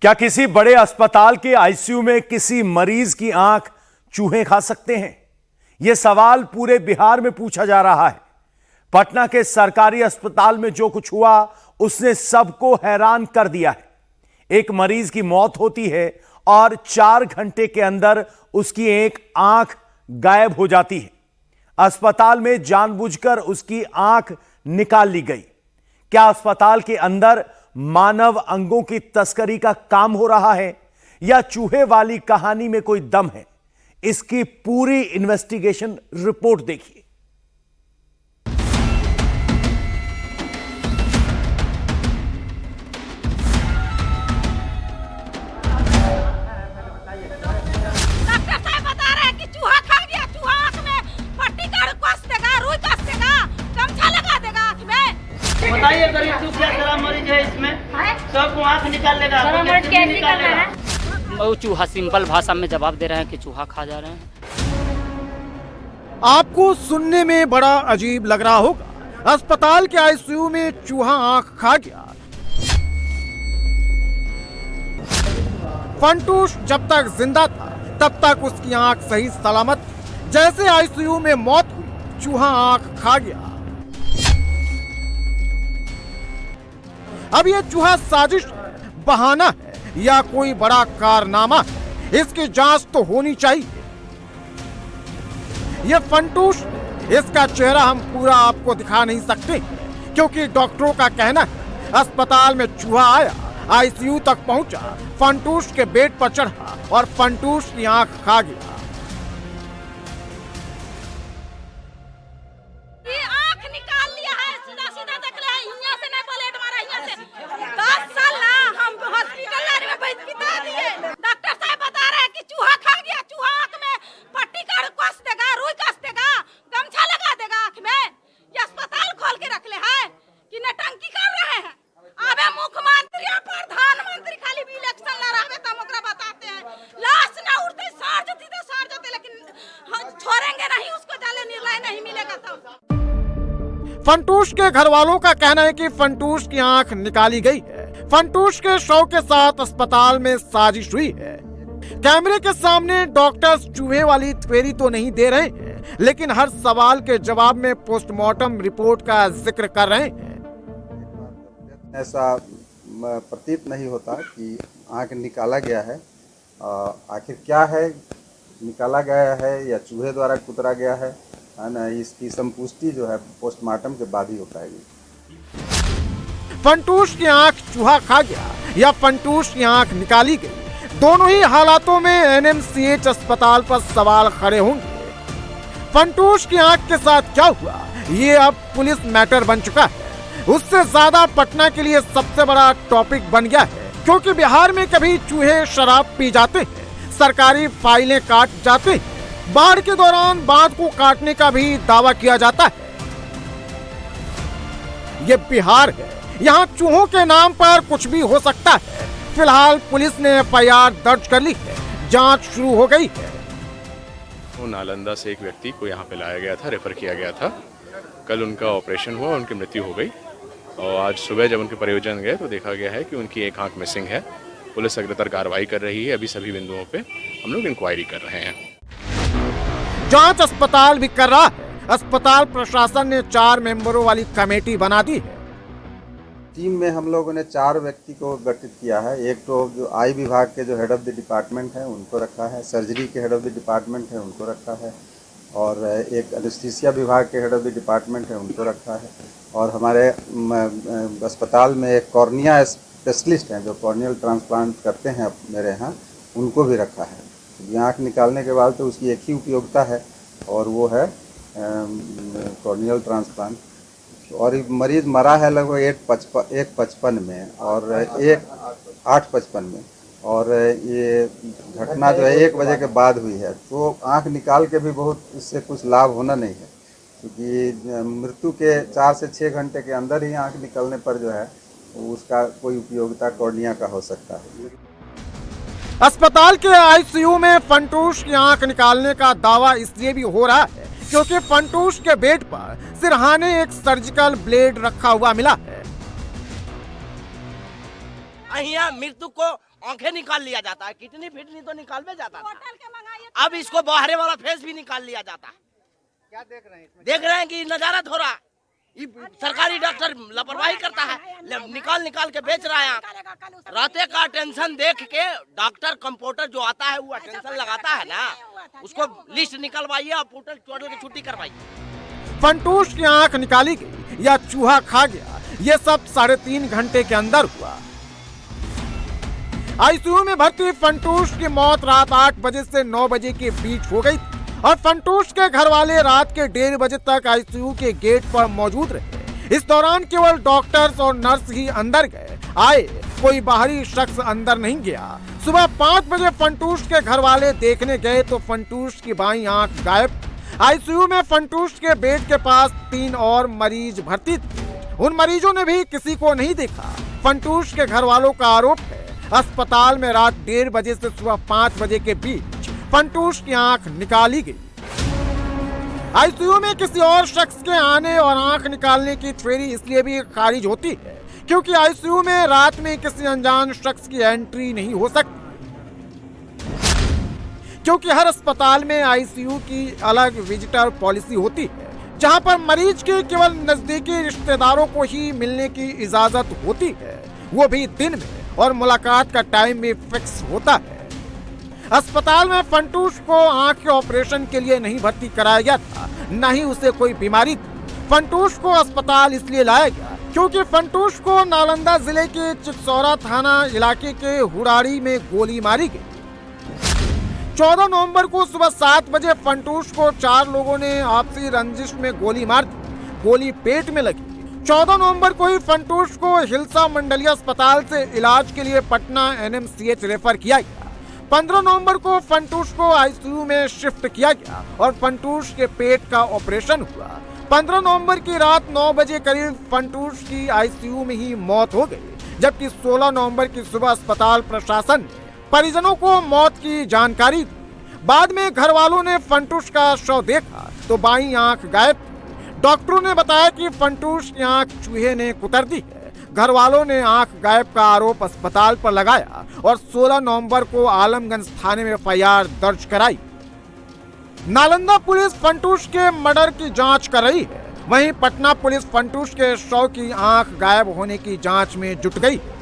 क्या किसी बड़े अस्पताल के आईसीयू में किसी मरीज की आंख चूहे खा सकते हैं? यह सवाल पूरे बिहार में पूछा जा रहा है। पटना के सरकारी अस्पताल में जो कुछ हुआ उसने सबको हैरान कर दिया है। एक मरीज की मौत होती है और 4 घंटे के अंदर उसकी एक आंख गायब हो जाती है। अस्पताल में जानबूझकर उसकी आंख निकाल ली गई। क्या अस्पताल के अंदर मानव अंगों की तस्करी का काम हो रहा है या चूहे वाली कहानी में कोई दम है? इसकी पूरी इन्वेस्टिगेशन रिपोर्ट देखिए। बताइए गरीब दुखिया जरा मरीज है इसमें सबको आंख निकाल लेगा। वो चूहा सिंपल भाषा में जवाब दे रहे हैं कि चूहा खा जा रहे हैं। आपको सुनने में बड़ा अजीब लग रहा होगा, अस्पताल के आईसीयू में चूहा आंख खा गया। फंटूश जब तक जिंदा था तब तक उसकी आंख सही सलामत थी। जैसे आईसीयू में मौत हुई, चूहा आंख खा गया। अब यह चूहा साजिश है, बहाना है या कोई बड़ा कारनामा है, इसकी जांच तो होनी चाहिए। यह फंटूश, इसका चेहरा हम पूरा आपको दिखा नहीं सकते क्योंकि डॉक्टरों का कहना है अस्पताल में चूहा आया, आईसीयू तक पहुंचा, फंटूश के बेड पर चढ़ा और फंटूश की आंख खा गया। फंटूश के घर वालों का कहना है कि फंटूश की आंख निकाली गई है। फंटूश के शव के साथ अस्पताल में साजिश हुई है। कैमरे के सामने डॉक्टर्स चूहे वाली थ्योरी तो नहीं दे रहे हैं, लेकिन हर सवाल के जवाब में पोस्टमार्टम रिपोर्ट का जिक्र कर रहे हैं। ऐसा प्रतीत नहीं होता कि आंख निकाला गया है। आखिर क्या है, निकाला गया है या चूहे द्वारा कुतरा गया है ना, इसकी संपुष्टि जो है पोस्टमार्टम के बाद ही हो पाएगी। फंटूश की आंख चूहा खा गया या फंटूश की आंख निकाली गई, दोनों ही हालातों में एनएमसीएच अस्पताल पर सवाल खड़े होंगे। फंटूश की आंख के साथ क्या हुआ, ये अब पुलिस मैटर बन चुका है। उससे ज्यादा पटना के लिए सबसे बड़ा टॉपिक बन गया है क्योंकि बिहार में कभी चूहे शराब पी जाते हैं, सरकारी फाइलें काट जाते हैं, बाढ़ के दौरान बांध को काटने का भी दावा किया जाता है। ये बिहार है, यहाँ चूहों के नाम पर कुछ भी हो सकता है। फिलहाल पुलिस ने एफआईआर दर्ज कर ली है, जांच शुरू हो गई है। नालंदा से एक व्यक्ति को यहाँ पे लाया गया था, रेफर किया गया था। कल उनका ऑपरेशन हुआ, उनकी मृत्यु हो गई और आज सुबह जब उनके परिजन गए तो देखा गया है कि उनकी एक आंख मिसिंग है। पुलिस अग्रतर कार्रवाई कर रही है। अभी सभी बिंदुओं पे हम लोग इंक्वायरी कर रहे हैं। जांच अस्पताल भी कर रहा है। अस्पताल प्रशासन ने 4 मेंबरों वाली कमेटी बना दी है। टीम में हम लोगों ने 4 व्यक्ति को गठित किया है। एक तो जो आई विभाग के जो हेड ऑफ द डिपार्टमेंट है उनको रखा है, सर्जरी के हेड ऑफ द डिपार्टमेंट है उनको रखा है, और एक एनेस्थीसिया विभाग के हेड ऑफ द डिपार्टमेंट है उनको रखा है, और हमारे अस्पताल में एक कॉर्निया स्पेशलिस्ट हैं जो कॉर्नियल ट्रांसप्लांट करते हैं मेरे यहाँ, उनको भी रखा है। आँख निकालने के बाद तो उसकी एक ही उपयोगिता है और वो है कॉर्नियल ट्रांसप्लांट। और मरीज मरा है लगभग 1:55 में और 8:55 में, और ये घटना जो है 1 बजे के बाद हुई है। तो आँख निकाल के भी बहुत इससे कुछ लाभ होना नहीं है क्योंकि मृत्यु के 4 से 6 घंटे के अंदर ही आँख निकलने पर जो है उसका कोई उपयोगिता कॉर्निया का हो सकता है। अस्पताल के आईसीयू में फंटूश की आंख निकालने का दावा इसलिए भी हो रहा है क्योंकि फंटूश के बेड पर सिरहाने एक सर्जिकल ब्लेड रखा हुआ मिला है। यहाँ मृत्यु को आंखें निकाल लिया जाता है, किडनी फिटनी तो निकाल में जाता था, अब इसको बाहर वाला फेस भी निकाल लिया जाता है। क्या देख रहे हैं इसमें? देख रहे हैं कि नजारत हो रहा है, ये सरकारी डॉक्टर लापरवाही करता है, निकाल के बेच रहा है। राते का टेंशन देख के डॉक्टर कंपाउंडर जो आता है वो टेंशन लगाता है ना, उसको लिस्ट निकलवाइए और पोर्टल चोटल की छुट्टी करवाइए। फंटूश की आंख निकाली गई या चूहा खा गया, ये सब 3.5 घंटे के अंदर हुआ। आईसीयू में भर्ती फंटूश की मौत रात 8 बजे से 9 बजे के बीच हो गई और फंटूश के घर वाले रात के 1:30 बजे तक आईसीयू के गेट पर मौजूद रहे। इस दौरान केवल डॉक्टर्स और नर्स ही अंदर गए, आए, कोई बाहरी शख्स अंदर नहीं गया। सुबह 5 बजे फंटूश के घर वाले देखने गए तो फंटूश की बाईं आंख गायब। आईसीयू में फंटूश के बेड के पास 3 और मरीज भर्ती थे, उन मरीजों ने भी किसी को नहीं देखा। फंटूश के घर वालों का आरोप है अस्पताल में रात 1:30 बजे से सुबह 5 बजे के बीच फंटूश की आंख निकाली गई। आईसीयू में किसी और शख्स के आने और आंख निकालने की थ्योरी इसलिए भी खारिज होती है क्योंकि आईसीयू में रात में किसी अनजान शख्स की एंट्री नहीं हो सकती, क्योंकि हर अस्पताल में आईसीयू की अलग विजिटर पॉलिसी होती है जहां पर मरीज के केवल नजदीकी रिश्तेदारों को ही मिलने की इजाजत होती है, वो भी दिन में, और मुलाकात का टाइम भी फिक्स होता है। अस्पताल में फंटूश को आंख के ऑपरेशन के लिए नहीं भर्ती कराया गया था, न ही उसे कोई बीमारी थी। फंटूश को अस्पताल इसलिए लाया गया क्योंकि फंटूश को नालंदा जिले के चिकसौरा थाना इलाके के हुराड़ी में गोली मारी गई। 14 नवंबर को सुबह 7 बजे फंटूश को 4 लोगों ने आपसी रंजिश में गोली मार दी, गोली पेट में लगी। 14 नवंबर को ही फंटूश को हिलसा मंडलीय अस्पताल से इलाज के लिए पटना NMCH रेफर किया गया। 15 नवंबर को फंटूश को आईसीयू में शिफ्ट किया गया और फंटूश के पेट का ऑपरेशन हुआ। 15 नवंबर की रात 9 बजे करीब फंटूश की आईसीयू में ही मौत हो गई, जबकि 16 नवंबर की सुबह अस्पताल प्रशासन ने परिजनों को मौत की जानकारी दी। बाद में घर वालों ने फंटूश का शव देखा तो बाईं आंख गायब थी। डॉक्टरों ने बताया कि फंटूश की आंख चूहे ने कुतर दी है। घर वालों ने आंख गायब का आरोप अस्पताल पर लगाया और 16 नवंबर को आलमगंज थाने में FIR दर्ज कराई। नालंदा पुलिस फंटूश के मर्डर की जांच कर रही है, वहीं पटना पुलिस फंटूश के शव की आंख गायब होने की जांच में जुट गई है।